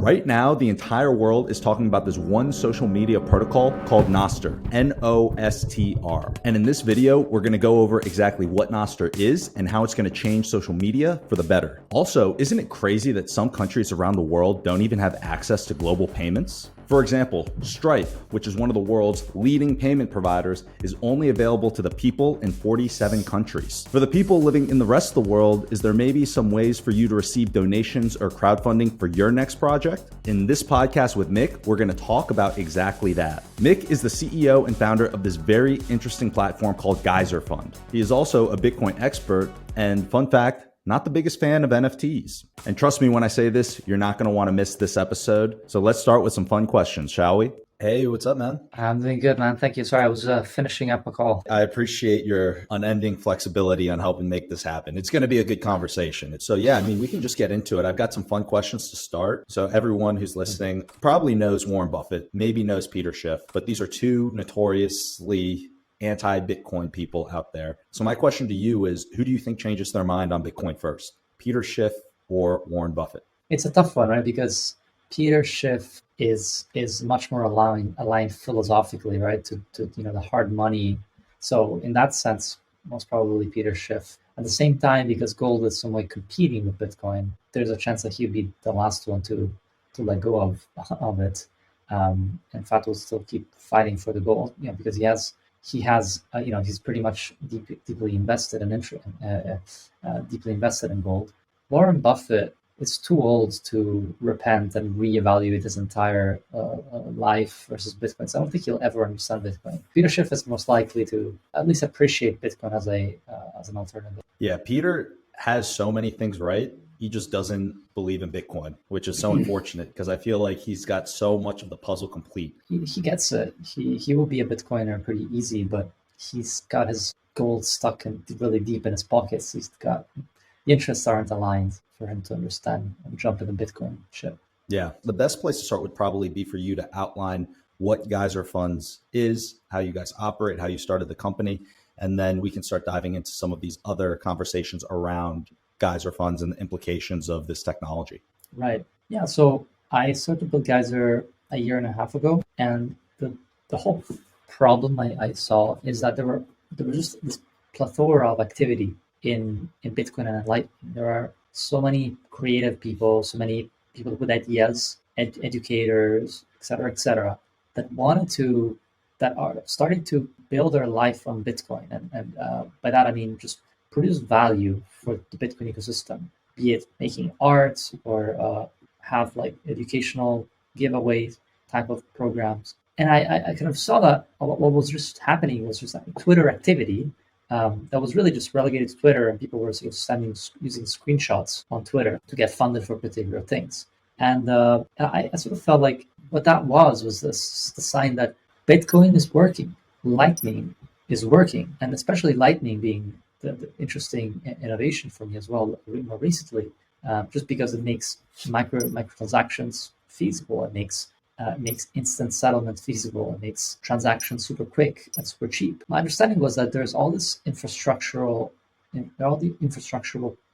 Right now, the entire world is talking about this one social media protocol called NOSTR, N-O-S-T-R. And in this video, we're going to go over exactly what NOSTR is and how it's going to change social media for the better. Also, isn't it crazy that some countries around the world don't even have access to global payments? For example, Stripe, which is one of the world's leading payment providers, is only available to the people in 47 countries. For the people living in the rest of the world, is there maybe some ways for you to receive donations or crowdfunding for your next project? In this podcast with Mick, we're going to talk about exactly that. Mick is the CEO and founder of this very interesting platform called Geyser Fund. He is also a Bitcoin expert, and fun fact, not the biggest fan of NFTs. And trust me when I say this, you're not going to want to miss this episode. So let's start with some fun questions, shall we? Hey, what's up, man? I'm doing good, man. Thank you. Sorry, I was finishing up a call. I appreciate your unending flexibility on helping make this happen. It's going to be a good conversation. So yeah, I mean, we can just get into it. I've got some fun questions to start. So everyone who's listening probably knows Warren Buffett, maybe knows Peter Schiff, but these are two notoriously anti-Bitcoin people out there. So my question to you is, who do you think changes their mind on Bitcoin first? Peter Schiff or Warren Buffett? It's a tough one, right? Because Peter Schiff is much more aligned philosophically, right, to the hard money. So in that sense, most probably Peter Schiff. At the same time, because gold is some way competing with Bitcoin, there's a chance that he'd be the last one to let go of it. In fact, will still keep fighting for the gold, because he's pretty much deeply invested in gold. Warren Buffett is too old to repent and reevaluate his entire life versus Bitcoin. So I don't think he'll ever understand Bitcoin. Peter Schiff is most likely to at least appreciate Bitcoin as an alternative. Yeah, Peter has so many things right. He just doesn't believe in Bitcoin, which is so unfortunate because I feel like he's got so much of the puzzle complete. He gets it. He will be a Bitcoiner pretty easy, but he's got his gold stuck really deep in his pockets. The interests aren't aligned for him to understand and jump in the Bitcoin ship. Yeah, the best place to start would probably be for you to outline what Geyser Funds is, how you guys operate, how you started the company, and then we can start diving into some of these other conversations around Geyser Funds and the implications of this technology. Right. Yeah. So I started with Geyser a year and a half ago, and the whole problem I saw is that there was just this plethora of activity in Bitcoin and Lightning. There are so many creative people, so many people with ideas, educators, et cetera, that are starting to build their life on Bitcoin, and by that I mean just produce value for the Bitcoin ecosystem, be it making art or have like educational giveaways type of programs. And I kind of saw that what was just happening was just like Twitter activity that was really just relegated to Twitter, and people were sort of using screenshots on Twitter to get funded for particular things. And I sort of felt like what that was the sign that Bitcoin is working, Lightning is working, and especially Lightning being the interesting innovation for me as well more recently, just because it makes microtransactions feasible. It makes instant settlement feasible. It makes transactions super quick and super cheap. My understanding was that there's all the infrastructural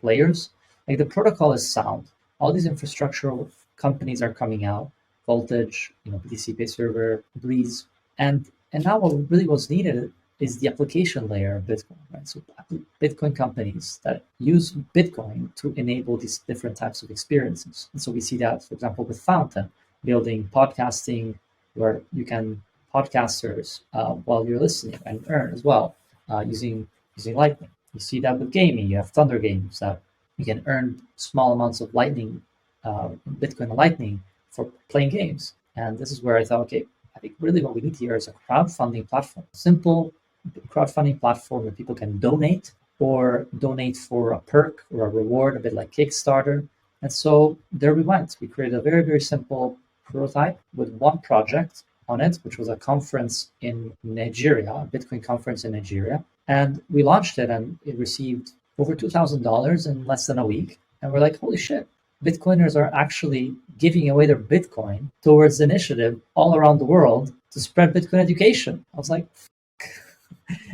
players. Like the protocol is sound. All these infrastructural companies are coming out. Voltage, BTC server, Breeze, and now what really was needed is the application layer of Bitcoin, right? So Bitcoin companies that use Bitcoin to enable these different types of experiences. And so we see that, for example, with Fountain, building podcasting where you can podcasters while you're listening and earn as well using Lightning. You see that with gaming. You have Thunder Games that you can earn small amounts of Lightning, Bitcoin and Lightning for playing games. And this is where I thought, okay, I think really what we need here is a crowdfunding platform, simple crowdfunding platform where people can donate or donate for a perk or a reward, a bit like Kickstarter. And so there we went. We created a very, very simple prototype with one project on it, which was a conference in Nigeria, a Bitcoin conference in Nigeria. And we launched it, and it received over $2,000 in less than a week. And we're like, holy shit, Bitcoiners are actually giving away their Bitcoin towards the initiative all around the world to spread Bitcoin education. I was like,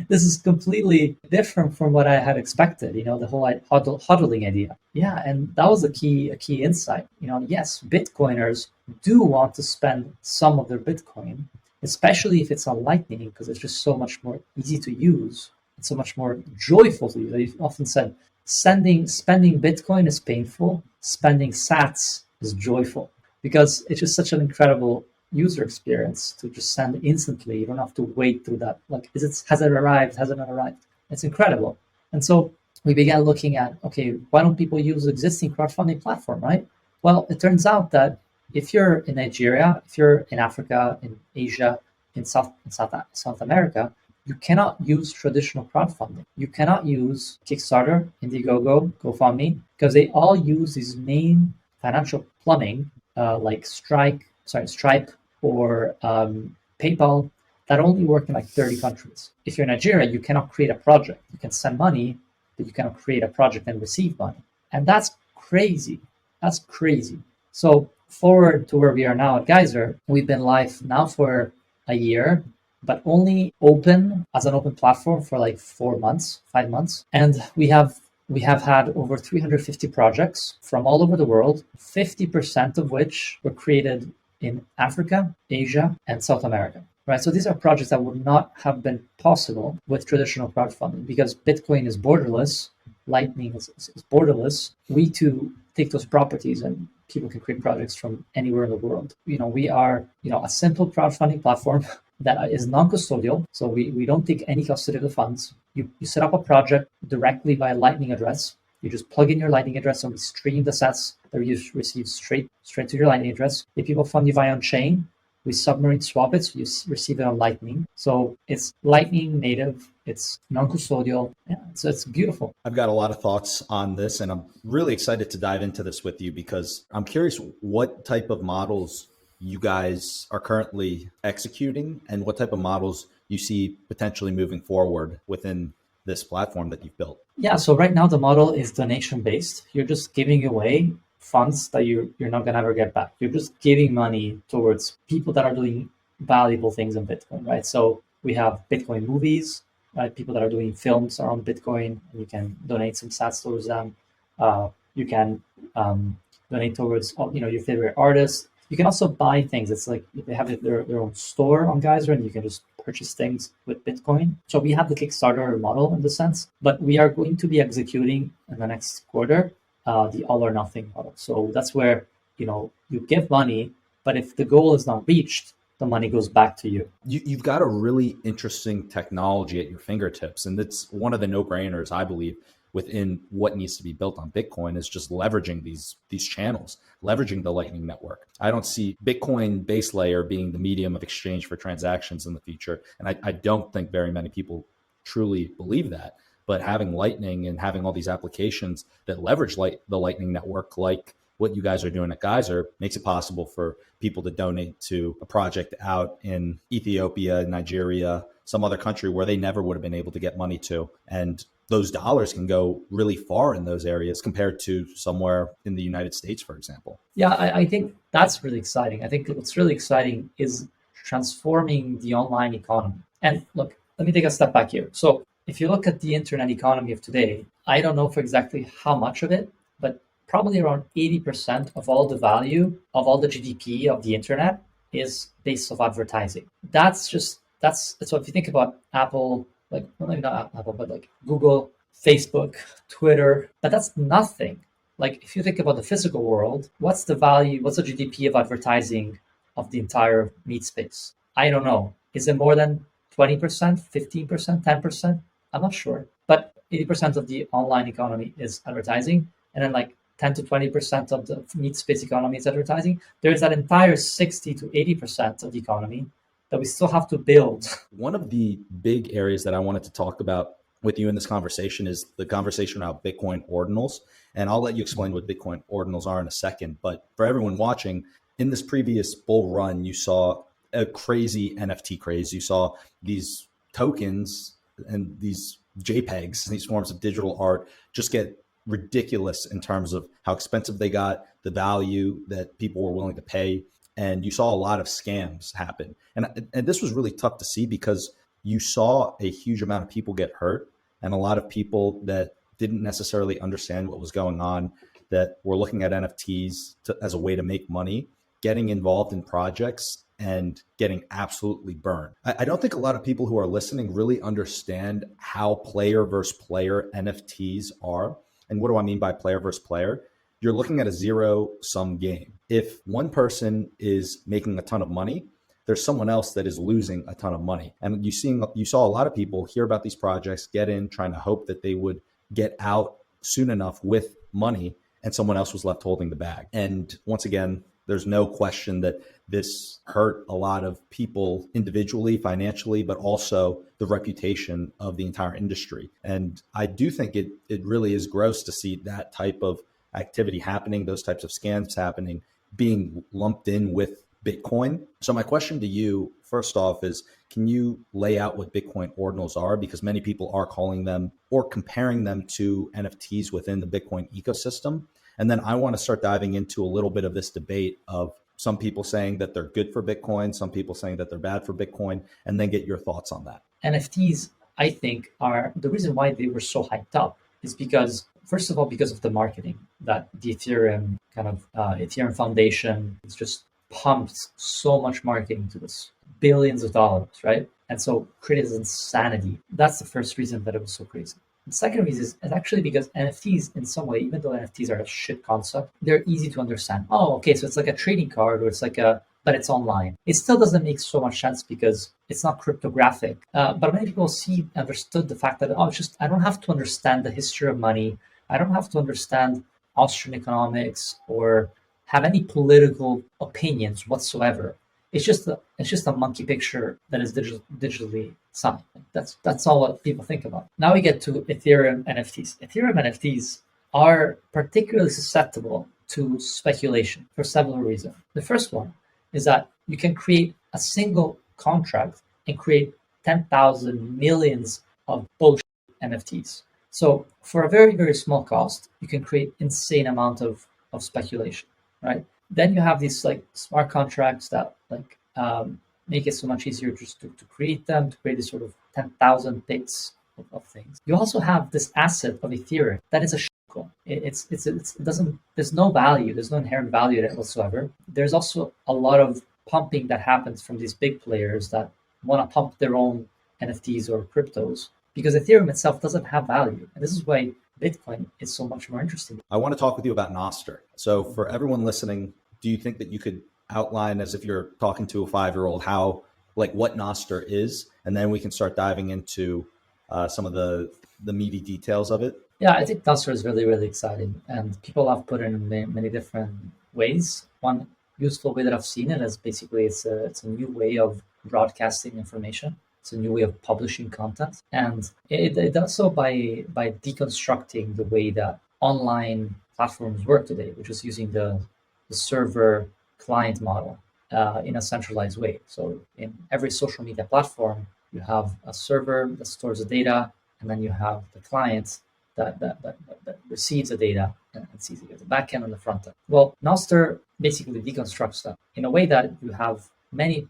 This is completely different from what I had expected. The whole hodling idea. Yeah, and that was a key insight. Yes, Bitcoiners do want to spend some of their Bitcoin, especially if it's on Lightning, because it's just so much more easy to use. It's so much more joyful to use. I've often said, spending Bitcoin is painful. Spending Sats is joyful because it's just such an incredible user experience to just send instantly. You don't have to wait through that. Like, has it arrived? Has it not arrived? It's incredible. And so we began looking at, okay, why don't people use existing crowdfunding platform, right? Well, it turns out that if you're in Nigeria, if you're in Africa, in Asia, in South America, you cannot use traditional crowdfunding. You cannot use Kickstarter, Indiegogo, GoFundMe, because they all use these main financial plumbing like Stripe, or PayPal that only work in like 30 countries. If you're in Nigeria, you cannot create a project. You can send money, but you cannot create a project and receive money. And that's crazy. That's crazy. So forward to where we are now at Geyser, we've been live now for a year, but only open as an open platform for like 5 months. And we have had over 350 projects from all over the world, 50% of which were created in Africa, Asia, and South America, right? So these are projects that would not have been possible with traditional crowdfunding because Bitcoin is borderless, Lightning is borderless. We too take those properties and people can create projects from anywhere in the world. We are, a simple crowdfunding platform that is non-custodial. So we don't take any custody of the funds. You set up a project directly via Lightning address. You just plug in your Lightning address and we stream the sats that you receive straight to your Lightning address. If people fund you via on-chain, we submarine swap it, so you receive it on Lightning. So it's Lightning native, it's non-custodial. Yeah, so it's beautiful. I've got a lot of thoughts on this, and I'm really excited to dive into this with you because I'm curious what type of models you guys are currently executing and what type of models you see potentially moving forward within this platform that you've built. Yeah, so right now the model is donation-based. You're just giving away funds that you're not going to ever get back. You're just giving money towards people that are doing valuable things in Bitcoin, right? So we have Bitcoin movies, right? People that are doing films around Bitcoin, and you can donate some sats towards them. You can donate towards your favorite artists. You can also buy things. It's like they have their own store on Geyser, and you can just purchase things with Bitcoin. So we have the Kickstarter model in the sense, but we are going to be executing in the next quarter the all or nothing model. So that's where you give money, but if the goal is not reached, the money goes back to you. You've got a really interesting technology at your fingertips, and it's one of the no-brainers, I believe, within what needs to be built on Bitcoin is just leveraging these channels, leveraging the Lightning Network. I don't see Bitcoin base layer being the medium of exchange for transactions in the future. And I don't think very many people truly believe that. But having Lightning and having all these applications that leverage the Lightning Network, like what you guys are doing at Geyser, makes it possible for people to donate to a project out in Ethiopia, Nigeria, some other country where they never would have been able to get money to. And those dollars can go really far in those areas compared to somewhere in the United States, for example. Yeah, I think that's really exciting. I think what's really exciting is transforming the online economy. And look, let me take a step back here. So if you look at the internet economy of today, I don't know for exactly how much of it, but probably around 80% of all the value of all the GDP of the internet is based off advertising. So if you think about Apple, like, well, maybe not Apple, but like Google, Facebook, Twitter, but that's nothing. Like if you think about the physical world, what's the GDP of advertising of the entire meat space? I don't know. Is it more than 20%, 15%, 10%? I'm not sure. But 80% of the online economy is advertising. And then like 10 to 20% of the meat space economy is advertising. There's that entire 60 to 80% of the economy that we still have to build. One of the big areas that I wanted to talk about with you in this conversation is the conversation about Bitcoin ordinals. And I'll let you explain what Bitcoin ordinals are in a second. But for everyone watching, in this previous bull run, you saw a crazy NFT craze. You saw these tokens and these JPEGs, these forms of digital art, just get ridiculous in terms of how expensive they got, the value that people were willing to pay. And you saw a lot of scams happen. And this was really tough to see because you saw a huge amount of people get hurt, and a lot of people that didn't necessarily understand what was going on, that were looking at NFTs as a way to make money, getting involved in projects and getting absolutely burned. I don't think a lot of people who are listening really understand how player versus player NFTs are. And what do I mean by player versus player? You're looking at a zero-sum game. If one person is making a ton of money, there's someone else that is losing a ton of money. And you saw a lot of people hear about these projects, get in, trying to hope that they would get out soon enough with money, and someone else was left holding the bag. And once again, there's no question that this hurt a lot of people individually, financially, but also the reputation of the entire industry. And I do think it really is gross to see that type of activity happening, those types of scams happening, being lumped in with Bitcoin. So my question to you, first off, is can you lay out what Bitcoin ordinals are? Because many people are calling them or comparing them to NFTs within the Bitcoin ecosystem. And then I want to start diving into a little bit of this debate of some people saying that they're good for Bitcoin, some people saying that they're bad for Bitcoin, and then get your thoughts on that. NFTs, I think, are the reason why they were so hyped up is because, first of all, because of the marketing that the Ethereum Ethereum Foundation is just pumped so much marketing to this, billions of dollars, right? And so created this insanity. That's the first reason that it was so crazy. The second reason is actually because NFTs, in some way, even though NFTs are a shit concept, they're easy to understand. Oh, okay, so it's like a trading card, or it's like but it's online. It still doesn't make so much sense because it's not cryptographic. But many people understood the fact that, I don't have to understand the history of money. I don't have to understand Austrian economics or have any political opinions whatsoever. It's just a monkey picture that is digitally signed. That's all what people think about. Now we get to Ethereum NFTs. Ethereum NFTs are particularly susceptible to speculation for several reasons. The first one is that you can create a single contract and create 10,000 millions of bullshit NFTs. So for a very, very small cost, you can create insane amount of speculation, right? Then you have these like smart contracts that make it so much easier just to create them, to create this sort of 10,000 bits of things. You also have this asset of Ethereum that is a shitcoin. There's no value, there's no inherent value in it whatsoever. There's also a lot of pumping that happens from these big players that want to pump their own NFTs or cryptos because Ethereum itself doesn't have value. And this is why Bitcoin is so much more interesting. I want to talk with you about NOSTR. So for everyone listening, do you think that you could outline, as if you're talking to a 5-year-old, what NOSTR is, and then we can start diving into some of the meaty details of it? Yeah, I think NOSTR is really, really exciting, and people have put it in many different ways. One useful way that I've seen it is basically it's a new way of broadcasting information. It's a new way of publishing content, and it does so by deconstructing the way that online platforms work today, which is using the server client model in a centralized way. So in every social media platform, you have a server that stores the data, and then you have the client that receives the data and sees it, the back end and the front end. Well, Nostr basically deconstructs that in a way that you have many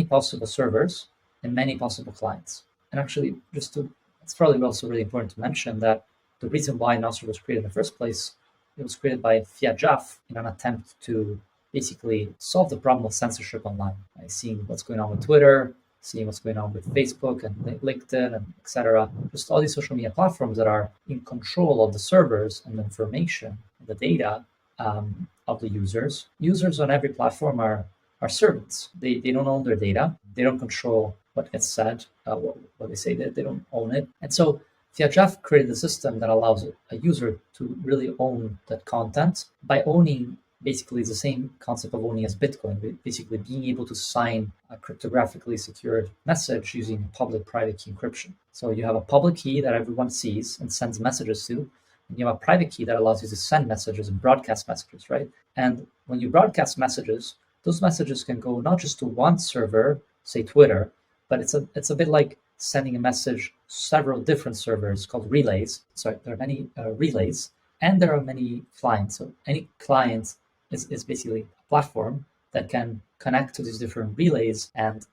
possible servers and many possible clients. And actually, it's probably also really important to mention that the reason why Nostr was created in the first place, it was created by Fiat Jaff in an attempt to basically solve the problem of censorship online. Seeing what's going on with Twitter, seeing what's going on with Facebook and LinkedIn and etc. Just all these social media platforms that are in control of the servers and the information, the data of the users. Users on every platform are servants. They don't own their data. They don't control what gets said, what they say. They don't own it. And so Fiat Jaff created a system that allows a user to really own that content by owning. Basically, it's the same concept of owning as Bitcoin, basically being able to sign a cryptographically secured message using public-private key encryption. So you have a public key that everyone sees and sends messages to, and you have a private key that allows you to send messages and broadcast messages, right? And when you broadcast messages, those messages can go not just to one server, say Twitter, but it's a bit like sending a message to several different servers called relays. So there are many relays, and there are many clients. So any client is basically a platform that can connect to these different relays and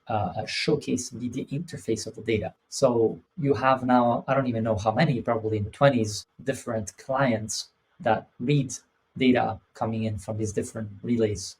showcase the interface of the data. So you have now, I don't even know how many, probably in the 20s, different clients that read data coming in from these different relays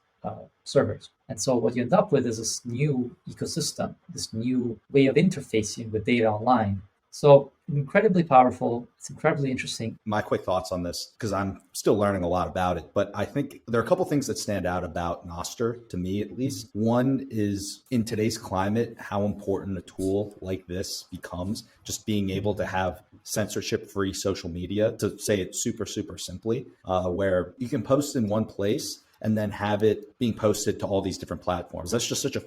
servers. And so what you end up with is this new ecosystem, this new way of interfacing with data online. So incredibly powerful. It's incredibly interesting. My quick thoughts on this, because I'm still learning a lot about it, but I think there are a couple things that stand out about NOSTR, to me at least. One is, in today's climate, how important a tool like this becomes, just being able to have censorship-free social media, to say it super, super simply, where you can post in one place and then have it being posted to all these different platforms. That's just such a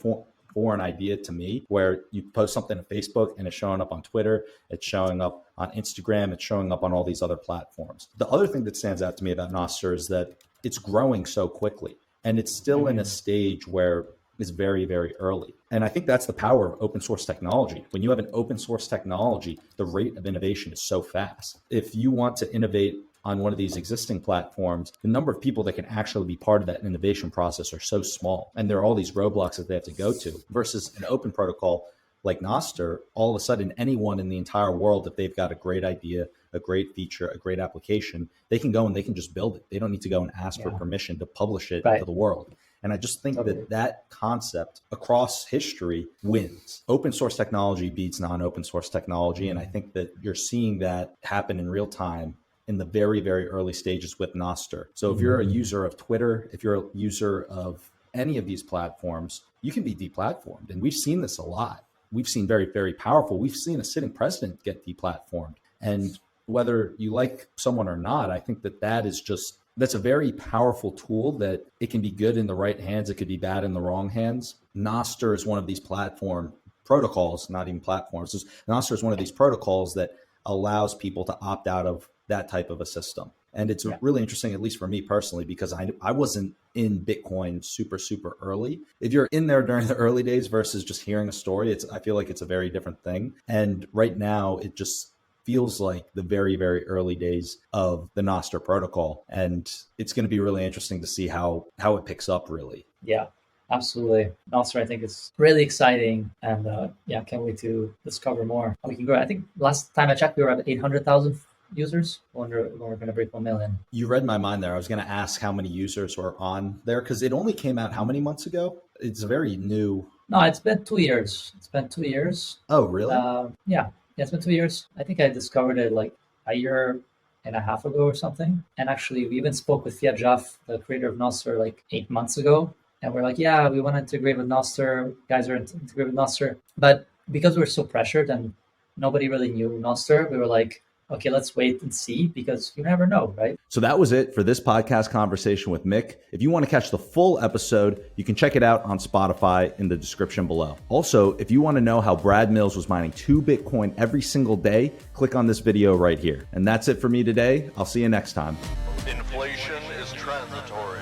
foreign idea to me, where you post something on Facebook and it's showing up on Twitter, it's showing up on Instagram, it's showing up on all these other platforms. The other thing that stands out to me about NOSTR is that it's growing so quickly, and it's still in a stage where it's very, very early. And I think that's the power of open source technology. When you have an open source technology, the rate of innovation is so fast. If you want to innovate on one of these existing platforms, the number of people that can actually be part of that innovation process are so small. And there are all these roadblocks that they have to go to, versus an open protocol like NOSTR. All of a sudden, anyone in the entire world, if they've got a great idea, a great feature, a great application, they can go and they can just build it. They don't need to go and ask for permission to publish it to the world. And I just think that concept across history wins. Open source technology beats non-open source technology. And I think that you're seeing that happen in real time in the very, very early stages with NOSTR. So if you're a user of Twitter, if you're a user of any of these platforms, you can be deplatformed. And we've seen this a lot. We've seen very, very powerful. We've seen a sitting president get deplatformed. And whether you like someone or not, I think that that's a very powerful tool, that it can be good in the right hands. It could be bad in the wrong hands. NOSTR is one of these platform protocols, not even platforms. NOSTR is one of these protocols that allows people to opt out of that type of a system. And it's really interesting, at least for me personally, because I wasn't in Bitcoin super, super early. If you're in there during the early days versus just hearing a story, I feel like it's a very different thing. And right now, it just feels like the very, very early days of the NOSTR protocol. And it's going to be really interesting to see how it picks up, really. Yeah, absolutely. NOSTR, I think, is really exciting. And can't wait to discover more. We can grow. I think last time I checked, we were at 800,000 users. I wonder when we're going to break 1 million. You read my mind there. I was going to ask how many users were on there, because it only came out how many months ago? It's very new. No, it's been 2 years. It's been 2 years. Oh, really? Yeah, it's been 2 years. I think I discovered it like a year and a half ago or something. And actually, we even spoke with Fiat Jaff, the creator of NOSTR, like 8 months ago. And we're like, yeah, we want to integrate with NOSTR. Guys are integrate with NOSTR. But because we were so pressured and nobody really knew NOSTR, we were like, okay, let's wait and see, because you never know, right? So that was it for this podcast conversation with Mick. If you want to catch the full episode, you can check it out on Spotify in the description below. Also, if you want to know how Brad Mills was mining 2 Bitcoin every single day, click on this video right here. And that's it for me today. I'll see you next time. Inflation is transitory.